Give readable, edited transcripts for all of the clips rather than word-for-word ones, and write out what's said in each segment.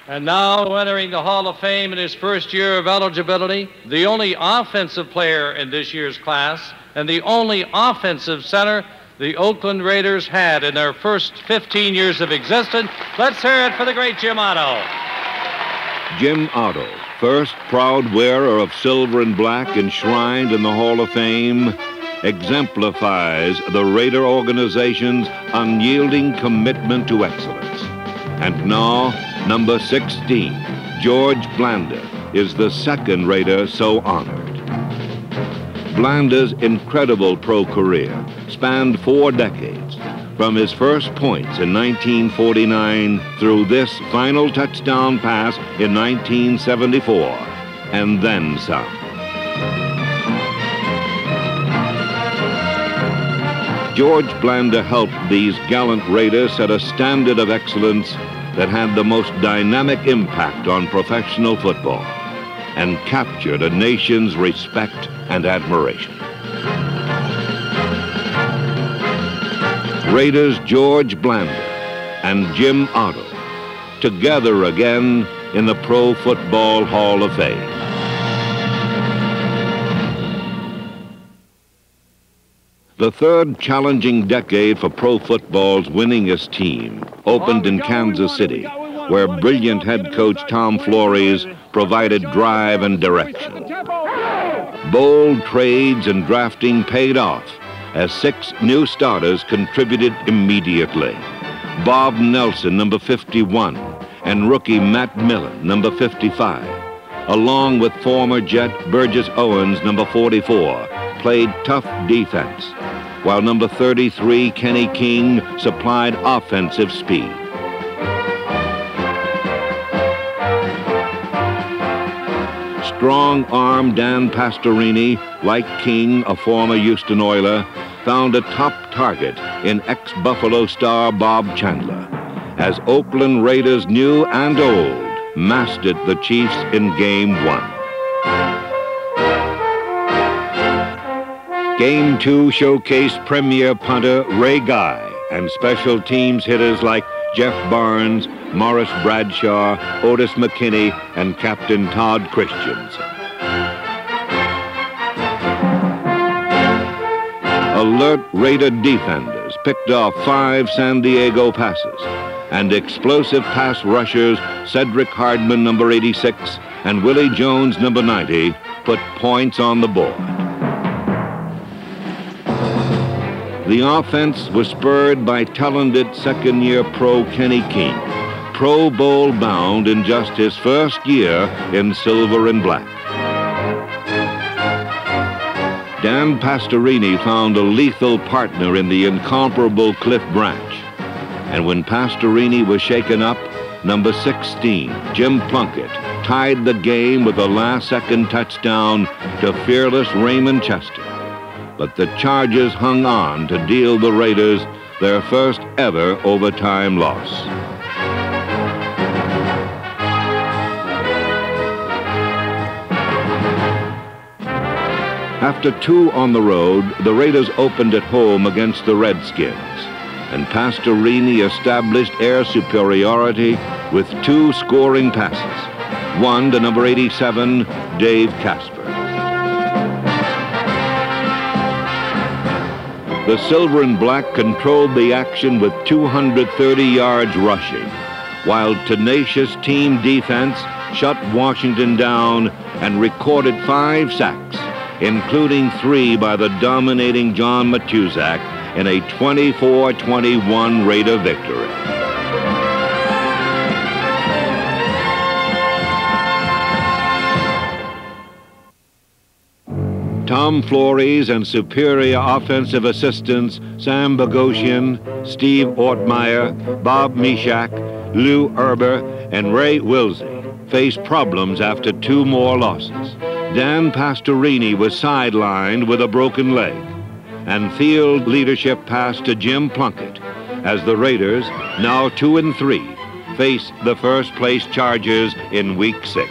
And now entering the Hall of Fame in his first year of eligibility, the only offensive player in this year's class and the only offensive center the Oakland Raiders had in their first 15 years of existence. Let's hear it for the great Jim Otto. Jim Otto, first proud wearer of silver and black enshrined in the Hall of Fame, exemplifies the Raider organization's unyielding commitment to excellence. And now, number 16, George Blanda, is the second Raider so honored. Blanda's incredible pro career spanned 4 decades, from his first points in 1949 through this final touchdown pass in 1974, and then some. George Blanda helped these gallant Raiders set a standard of excellence that had the most dynamic impact on professional football and captured a nation's respect and admiration. Raiders George Blanda and Jim Otto, together again in the Pro Football Hall of Fame. The third challenging decade for pro football's winningest team opened in Kansas City, where brilliant head coach Tom Flores provided drive and direction. Bold trades and drafting paid off as 6 new starters contributed immediately. Bob Nelson, number 51, and rookie Matt Millen, number 55, along with former Jet Burgess Owens, number 44, played tough defense, while number 33, Kenny King, supplied offensive speed. Strong-arm Dan Pastorini, like King, a former Houston Oiler, found a top target in ex-Buffalo star Bob Chandler, as Oakland Raiders new and old mastered the Chiefs in Game 1. Game 2 showcased premier punter Ray Guy and special teams hitters like Jeff Barnes, Morris Bradshaw, Otis McKinney, and Captain Todd Christians. Alert Raider defenders picked off 5 San Diego passes, and explosive pass rushers Cedric Hardman, number 86, and Willie Jones, number 90, put points on the board. The offense was spurred by talented second-year pro Kenny King, Pro Bowl bound in just his first year in silver and black. Dan Pastorini found a lethal partner in the incomparable Cliff Branch. And when Pastorini was shaken up, number 16, Jim Plunkett, tied the game with a last-second touchdown to fearless Raymond Chester. But the Chargers hung on to deal the Raiders their first ever overtime loss. After 2 on the road, the Raiders opened at home against the Redskins, and Pastorini established air superiority with 2 scoring passes, one to number 87, Dave Casper. The Silver and Black controlled the action with 230 yards rushing, while tenacious team defense shut Washington down and recorded 5 sacks, including 3 by the dominating John Matuzak in a 24-21 Raider victory. Tom Flores and superior offensive assistants Sam Bogosian, Steve Ortmeyer, Bob Mishak, Lou Erber, and Ray Wilsey faced problems after 2 more losses. Dan Pastorini was sidelined with a broken leg, and field leadership passed to Jim Plunkett as the Raiders, now 2-3, face the first-place Chargers in Week 6.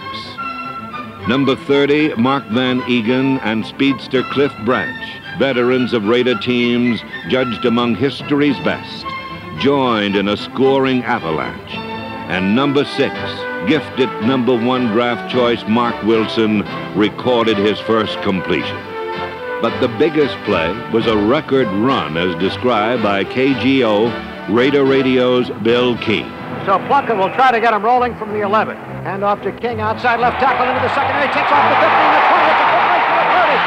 Number 30, Mark Van Egan, and speedster Cliff Branch, veterans of Raider teams judged among history's best, joined in a scoring avalanche. And number 6, gifted #1 draft choice Mark Wilson recorded his first completion. But the biggest play was a record run as described by KGO Raider Radio's Bill King. So Plunkett will try to get him rolling from the 11. Hand off to King, outside left tackle into the secondary, takes off the 15, the 20, at the foot race to the 30.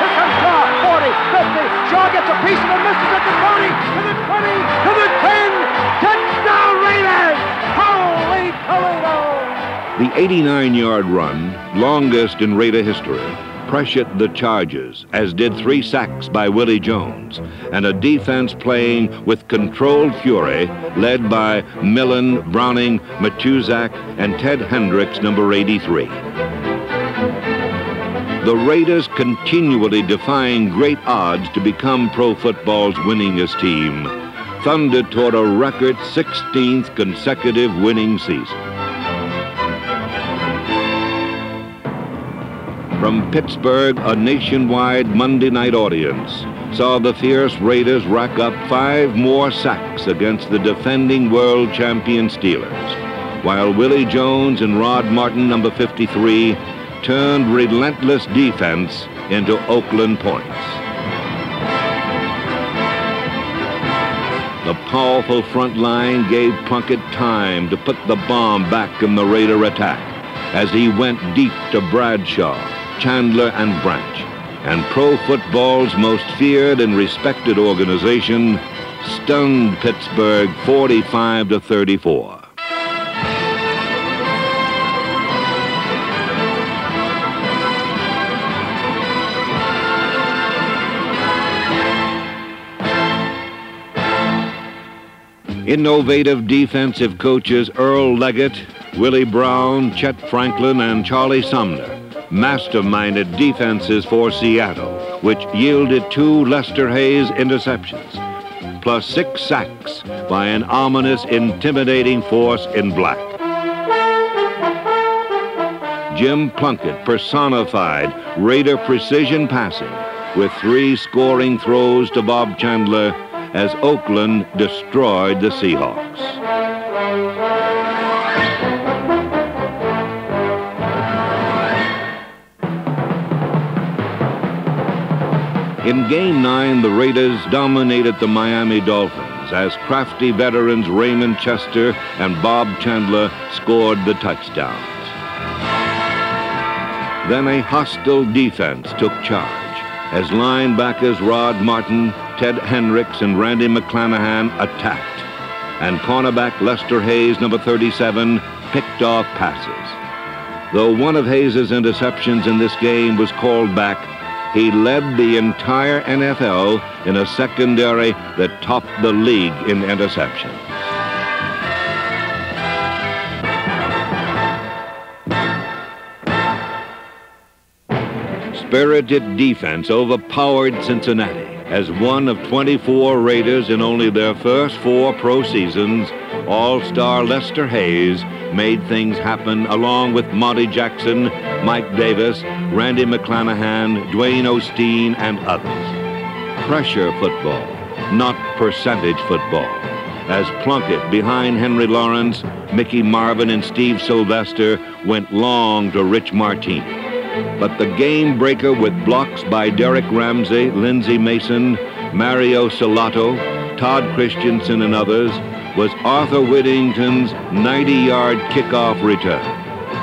Here comes Shaw, 40, 50. Shaw gets a piece of it, misses at the 20, to the 20, to the 10. Touchdown Raiders! Holy Toledo! The 89-yard run, longest in Raider history, pressured the Chargers, as did 3 sacks by Willie Jones, and a defense playing with controlled fury led by Millen, Browning, Matuzak, and Ted Hendricks, number 83. The Raiders, continually defying great odds to become pro football's winningest team, thundered toward a record 16th consecutive winning season. From Pittsburgh, a nationwide Monday night audience saw the fierce Raiders rack up 5 more sacks against the defending world champion Steelers, while Willie Jones and Rod Martin, number 53, turned relentless defense into Oakland points. The powerful front line gave Plunkett time to put the bomb back in the Raider attack as he went deep to Bradshaw, Chandler, and Branch, and pro football's most feared and respected organization stunned Pittsburgh 45-34. Innovative defensive coaches Earl Leggett, Willie Brown, Chet Franklin, and Charlie Sumner masterminded defenses for Seattle, which yielded 2 Lester Hayes interceptions, plus 6 sacks by an ominous, intimidating force in black. Jim Plunkett personified Raider precision passing with 3 scoring throws to Bob Chandler as Oakland destroyed the Seahawks. In Game 9, the Raiders dominated the Miami Dolphins as crafty veterans Raymond Chester and Bob Chandler scored the touchdowns. Then a hostile defense took charge as linebackers Rod Martin, Ted Hendricks, and Randy McClanahan attacked, and cornerback Lester Hayes, number 37, picked off passes. Though one of Hayes' interceptions in this game was called back, he led the entire NFL in a secondary that topped the league in interceptions. Spirited defense overpowered Cincinnati as one of 24 Raiders in only their first 4 pro seasons. All-star Lester Hayes made things happen along with Monty Jackson, Mike Davis, Randy McClanahan, Dwayne Osteen, and others. Pressure football, not percentage football, as Plunkett, behind Henry Lawrence, Mickey Marvin, and Steve Sylvester, went long to Rich Martini. But the game breaker with blocks by Derek Ramsey, Lindsey Mason, Mario Salato, Todd Christensen, and others was Arthur Whittington's 90-yard kickoff return,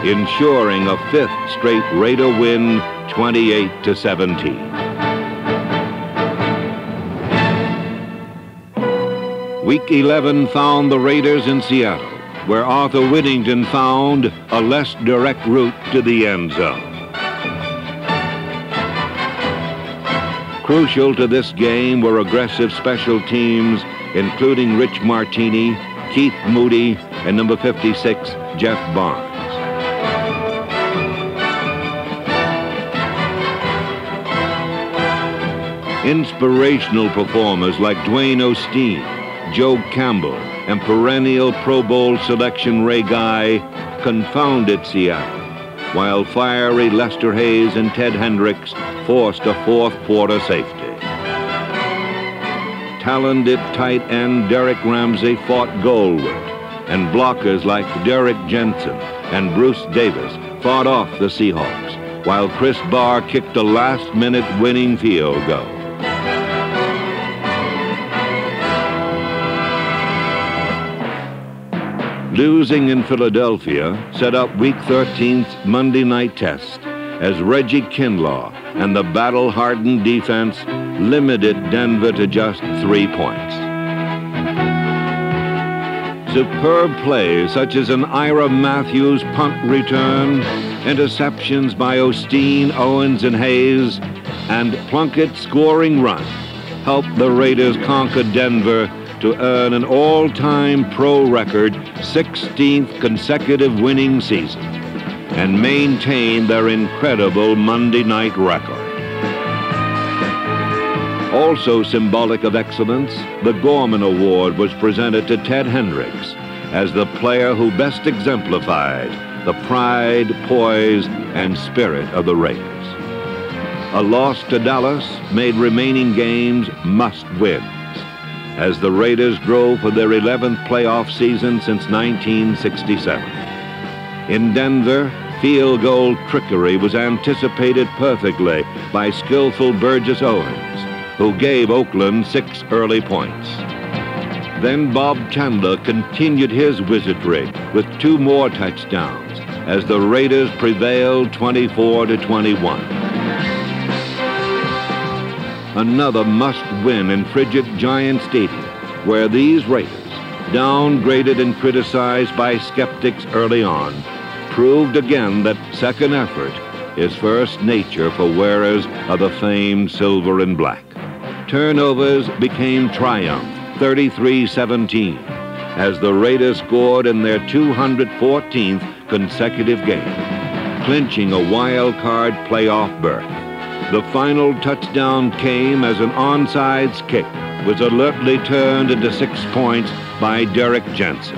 ensuring a 5th straight Raider win, 28-17. Week 11 found the Raiders in Seattle, where Arthur Whittington found a less direct route to the end zone. Crucial to this game were aggressive special teams, including Rich Martini, Keith Moody, and number 56, Jeff Barnes. Inspirational performers like Dwayne Osteen, Joe Campbell, and perennial Pro Bowl selection Ray Guy confounded Seattle, while fiery Lester Hayes and Ted Hendricks forced a 4th quarter safety. Talented tight end Derek Ramsey fought goalward and blockers like Derek Jensen and Bruce Davis fought off the Seahawks, while Chris Barr kicked a last-minute winning field goal. Losing in Philadelphia set up Week 13's Monday night test as Reggie Kinlaw and the battle-hardened defense limited Denver to just 3 points. Superb plays such as an Ira Matthews punt return, interceptions by Osteen, Owens, and Hayes, and Plunkett's scoring run helped the Raiders conquer Denver to earn an all-time pro record 16th consecutive winning season and maintain their incredible Monday night record. Also symbolic of excellence, the Gorman Award was presented to Ted Hendricks as the player who best exemplified the pride, poise, and spirit of the Raiders. A loss to Dallas made remaining games must-wins as the Raiders drove for their 11th playoff season since 1967. In Denver, field goal trickery was anticipated perfectly by skillful Burgess Owens, who gave Oakland 6 early points. Then Bob Chandler continued his wizardry with 2 more touchdowns as the Raiders prevailed 24-21. Another must-win in frigid Giant Stadium, where these Raiders, downgraded and criticized by skeptics early on, proved again that second effort is first nature for wearers of the famed silver and black. Turnovers became triumph, 33-17, as the Raiders scored in their 214th consecutive game, clinching a wild card playoff berth. The final touchdown came as an onside kick was alertly turned into 6 points by Derek Jensen.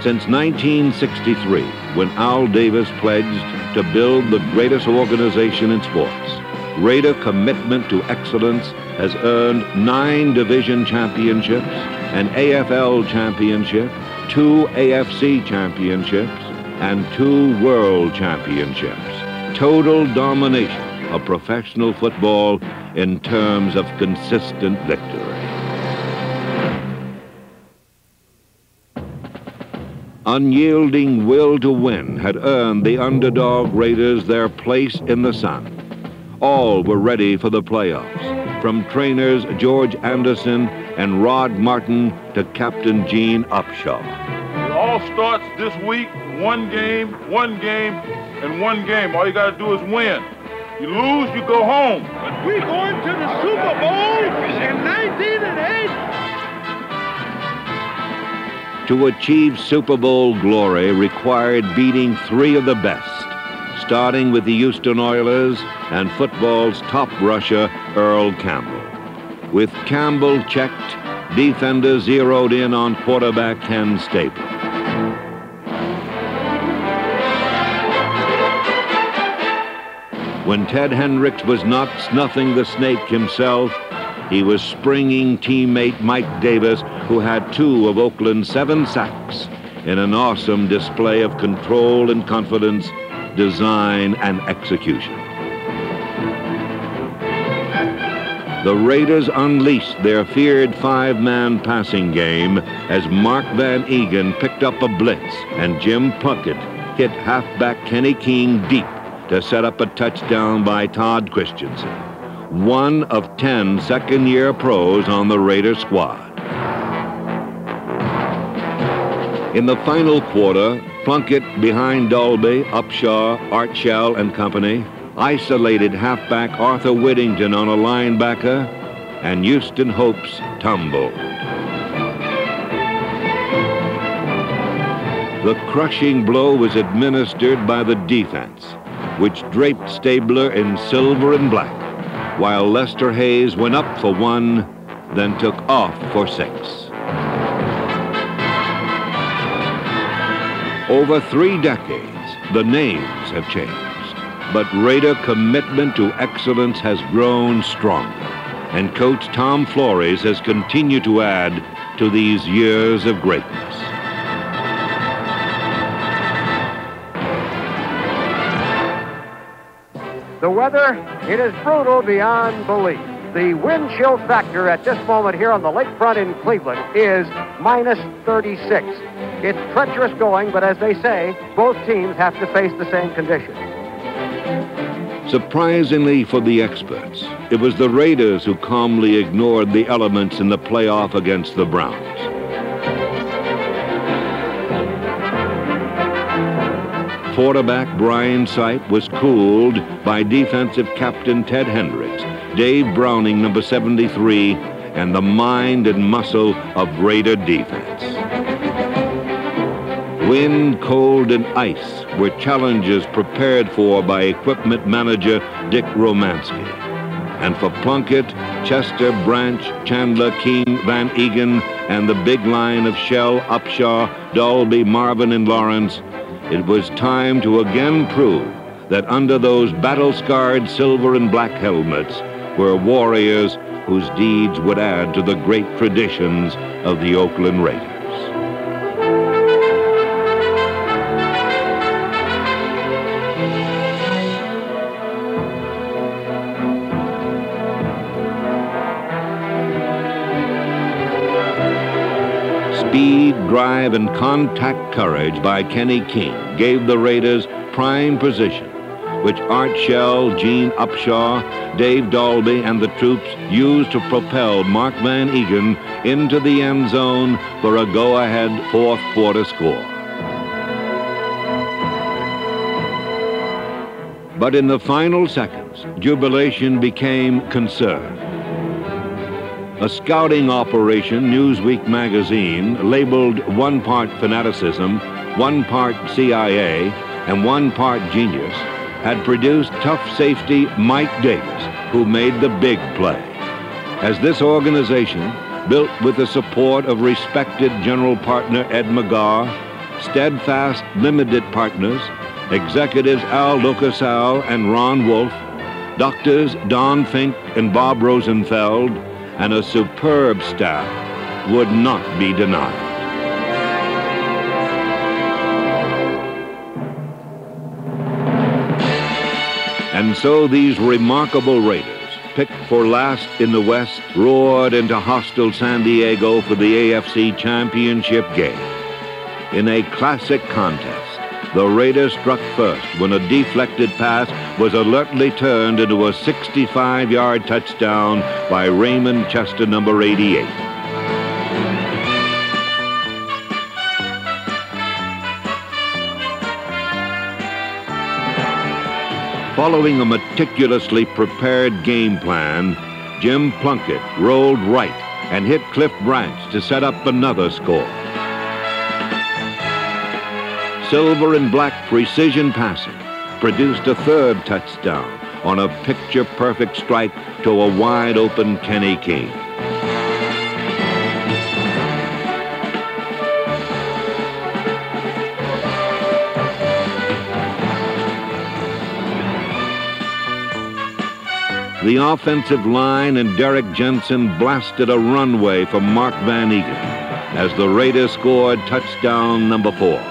Since 1963, when Al Davis pledged to build the greatest organization in sports, Raider commitment to excellence has earned 9 division championships, an AFL championship, 2 AFC championships, and 2 world championships. Total domination of professional football in terms of consistent victory. Unyielding will to win had earned the underdog Raiders their place in the sun. All were ready for the playoffs, from trainers George Anderson and Rod Martin to Captain Gene Upshaw. It all starts this week, one game, and one game. All you got to do is win. You lose, you go home. But we're going to the Super Bowl in 1908. To achieve Super Bowl glory required beating 3 of the best, starting with the Houston Oilers and football's top rusher, Earl Campbell. With Campbell checked, defenders zeroed in on quarterback Ken Staple. When Ted Hendricks was not snuffing the snake himself, he was springing teammate Mike Davis, who had 2 of Oakland's 7 sacks in an awesome display of control and confidence, design and execution. The Raiders unleashed their feared 5-man passing game as Mark Van Egan picked up a blitz and Jim Plunkett hit halfback Kenny King deep to set up a touchdown by Todd Christensen, one of 10 second-year pros on the Raiders squad. In the final quarter, Plunkett, behind Dolby, Upshaw, Artshell, and company, isolated halfback Arthur Whittington on a linebacker, and Houston Hopes tumbled. The crushing blow was administered by the defense, which draped Stabler in silver and black, while Lester Hayes went up for 1, then took off for 6. Over 3 decades, the names have changed, but Raider commitment to excellence has grown stronger, and Coach Tom Flores has continued to add to these years of greatness. The weather, it is brutal beyond belief. The wind chill factor at this moment here on the lakefront in Cleveland is minus 36. It's treacherous going, but as they say, both teams have to face the same conditions. Surprisingly for the experts, it was the Raiders who calmly ignored the elements in the playoff against the Browns. Quarterback Brian Sipe was cooled by defensive captain Ted Hendricks, Dave Browning, number 73, and the mind and muscle of Raider defense. Wind, cold, and ice were challenges prepared for by equipment manager Dick Romansky. And for Plunkett, Chester, Branch, Chandler, King, Van Egan, and the big line of Shell, Upshaw, Dalby, Marvin, and Lawrence, it was time to again prove that under those battle-scarred silver and black helmets were warriors whose deeds would add to the great traditions of the Oakland Raiders. Speed, drive, and contact courage by Kenny King gave the Raiders prime position, which Art Shell, Gene Upshaw, Dave Dalby, and the troops used to propel Mark Van Egan into the end zone for a go-ahead fourth quarter score. But in the final seconds, jubilation became concern. A scouting operation, Newsweek magazine, labeled one part fanaticism, one part CIA, and one part genius, had produced tough safety Mike Davis, who made the big play. As this organization, built with the support of respected general partner Ed McGaw, steadfast limited partners, executives Al Lucasal and Ron Wolf, doctors Don Fink and Bob Rosenfeld, and a superb staff, would not be denied. And so these remarkable Raiders, picked for last in the West, roared into hostile San Diego for the AFC Championship game. In a classic contest, the Raiders struck first when a deflected pass was alertly turned into a 65-yard touchdown by Raymond Chester, number 88. Following a meticulously prepared game plan, Jim Plunkett rolled right and hit Cliff Branch to set up another score. Silver and black precision passing produced a third touchdown on a picture-perfect strike to a wide-open Kenny King. The offensive line and Derek Jensen blasted a runway for Mark Van Egan as the Raiders scored touchdown number 4.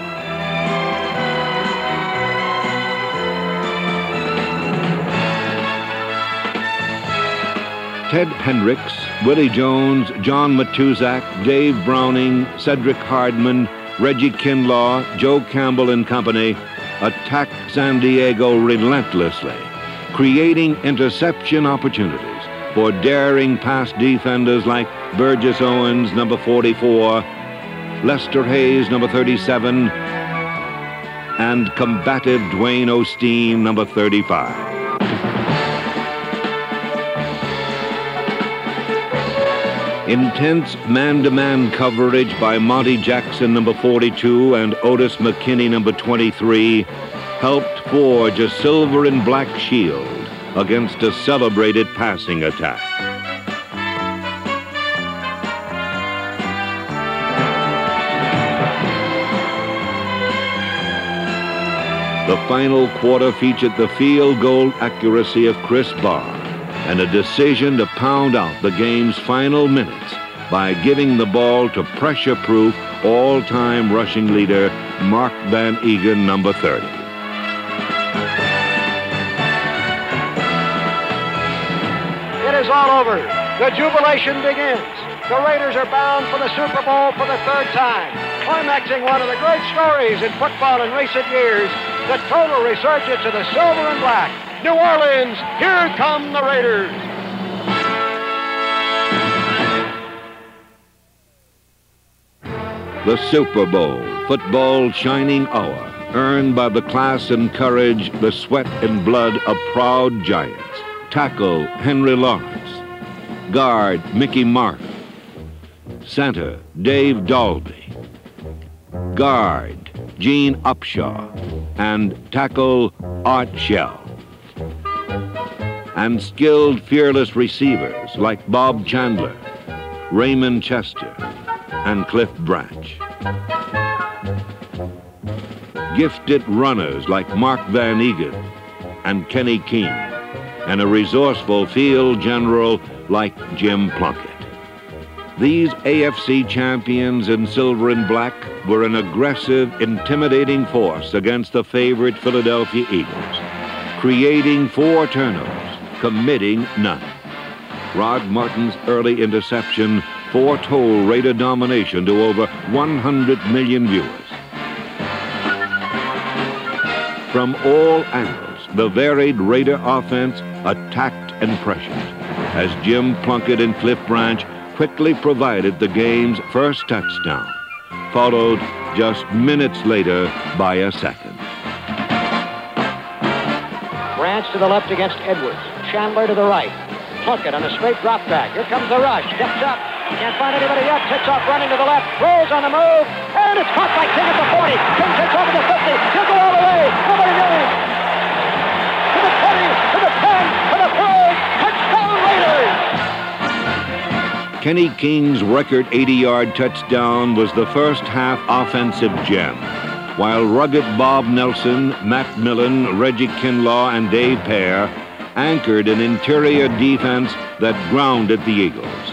Ted Hendricks, Willie Jones, John Matuzak, Dave Browning, Cedric Hardman, Reggie Kinlaw, Joe Campbell and company attacked San Diego relentlessly, creating interception opportunities for daring pass defenders like Burgess Owens, number 44, Lester Hayes, number 37, and combative Dwayne Osteen, number 35. Intense man-to-man coverage by Monty Jackson, number 42, and Otis McKinney, number 23, helped forge a silver and black shield against a celebrated passing attack. The final quarter featured the field goal accuracy of Chris Barr and a decision to pound out the game's final minutes by giving the ball to pressure-proof, all-time rushing leader Mark Van Egan, number 30. is all over. The jubilation begins. The Raiders are bound for the Super Bowl for the third time, climaxing one of the great stories in football in recent years, the total resurgence of the silver and black. New Orleans, here come the Raiders. The Super Bowl, football's shining hour, earned by the class and courage, the sweat and blood of proud giants. Tackle, Henry Lawrence. Guard, Mickey Martin. Center, Dave Dalby. Guard, Gene Upshaw. And tackle, Art Shell. And skilled, fearless receivers like Bob Chandler, Raymond Chester, and Cliff Branch. Gifted runners like Mark Van Egan and Kenny King, and a resourceful field general like Jim Plunkett. These AFC champions in silver and black were an aggressive, intimidating force against the favorite Philadelphia Eagles, creating 4 turnovers, committing none. Rod Martin's early interception foretold Raider domination to over 100 million viewers. From all angles, the varied Raider offense attacked and pressured, as Jim Plunkett and Cliff Branch quickly provided the game's first touchdown, followed just minutes later by a second. Branch to the left against Edwards. Chandler to the right. Plunkett on a straight drop back. Here comes the rush. Steps up. Can't find anybody yet. Takes off running to the left. Throws on the move. And it's caught by King at the 40. King takes over the 50. He'll go all the way. Nobody getting. To the 20. To the 10. To the 5. Touchdown Raiders. Kenny King's record 80-yard touchdown was the first half offensive gem, while rugged Bob Nelson, Matt Millen, Reggie Kinlaw, and Dave Pear anchored an interior defense that grounded the Eagles,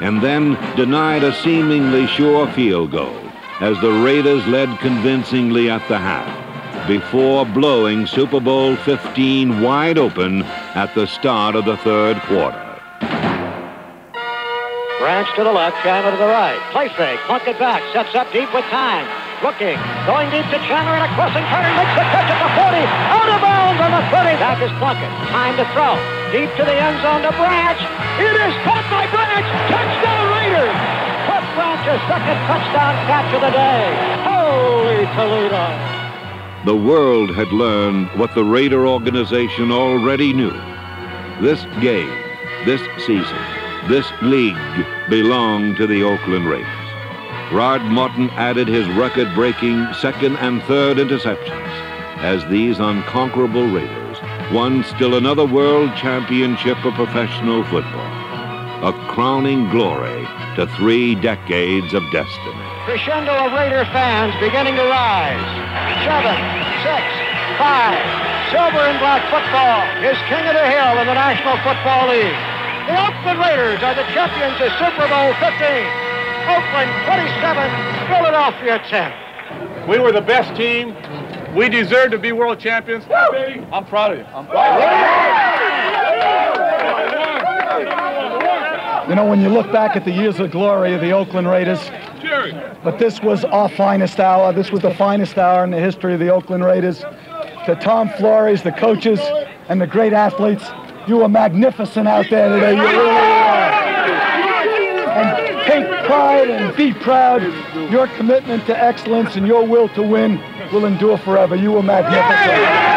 and then denied a seemingly sure field goal as the Raiders led convincingly at the half, before blowing Super Bowl 15 wide open at the start of the third quarter. Branch to the left, Chandler to the right. Play fake, Plunkett back, sets up deep with time. Looking, going deep to Chandler and a crossing turn, makes the catch at the 40. Out of bounds on the 30. Back is Plunkett. Time to throw. Deep to the end zone to Branch. It is caught by Branch. Touchdown Raiders. Cliff Branch's second touchdown catch of the day. Holy Toledo. The world had learned what the Raider organization already knew. This game, this season, this league belonged to the Oakland Raiders. Rod Martin added his record-breaking second and third interceptions as these unconquerable Raiders won still another world championship of professional football, a crowning glory to 3 decades of destiny. Crescendo of Raider fans beginning to rise. 7, 6, 5. Silver and black football is king of the hill in the National Football League. The Oakland Raiders are the champions of Super Bowl 15. Oakland 27, Philadelphia 10. We were the best team. We deserve to be world champions. Baby. I'm proud of you. I'm proud of you. You know, when you look back at the years of glory of the Oakland Raiders, but this was our finest hour. This was the finest hour in the history of the Oakland Raiders. To Tom Flores, the coaches, and the great athletes, you were magnificent out there today. You really are. And take pride and be proud. Your commitment to excellence and your will to win will endure forever. You were magnificent.